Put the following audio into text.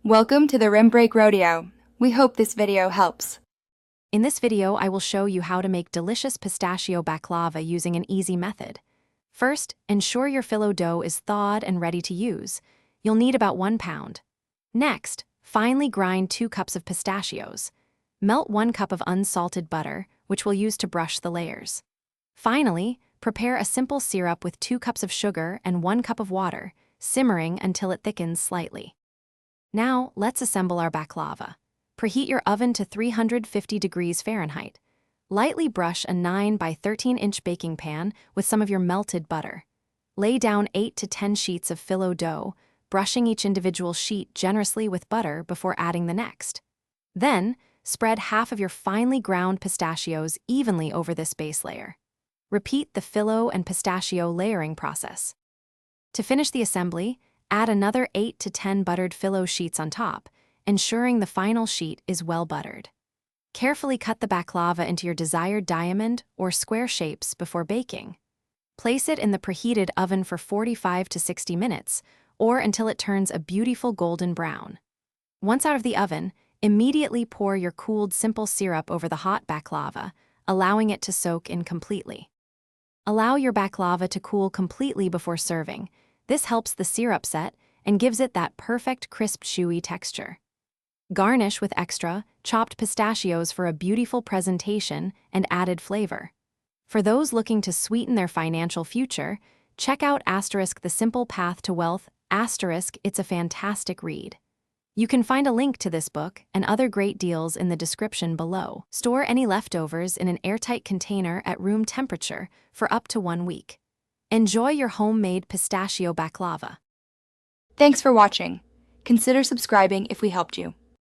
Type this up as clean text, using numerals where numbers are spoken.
Welcome to the Rim Break Rodeo. We hope this video helps. In this video, I will show you how to make delicious pistachio baklava using an easy method. First, ensure your phyllo dough is thawed and ready to use. You'll need about 1 pound. Next, finely grind 2 cups of pistachios. Melt 1 cup of unsalted butter, which we'll use to brush the layers. Finally, prepare a simple syrup with 2 cups of sugar and 1 cup of water, simmering until it thickens slightly. Now, let's assemble our baklava. Preheat your oven to 350 degrees Fahrenheit. Lightly brush a 9 by 13-inch baking pan with some of your melted butter. Lay down 8 to 10 sheets of phyllo dough, brushing each individual sheet generously with butter before adding the next. Then, spread half of your finely ground pistachios evenly over this base layer. Repeat the phyllo and pistachio layering process. To finish the assembly, add another 8 to 10 buttered phyllo sheets on top, ensuring the final sheet is well buttered. Carefully cut the baklava into your desired diamond or square shapes before baking. Place it in the preheated oven for 45 to 60 minutes, or until it turns a beautiful golden brown. Once out of the oven, immediately pour your cooled simple syrup over the hot baklava, allowing it to soak in completely. Allow your baklava to cool completely before serving. This helps the syrup set and gives it that perfect crisp, chewy texture. Garnish with extra, chopped pistachios for a beautiful presentation and added flavor. For those looking to sweeten their financial future, check out *The Simple Path to Wealth*. It's a fantastic read. You can find a link to this book and other great deals in the description below. Store any leftovers in an airtight container at room temperature for up to 1 week. Enjoy your homemade pistachio baklava. Thanks for watching. Consider subscribing if we helped you.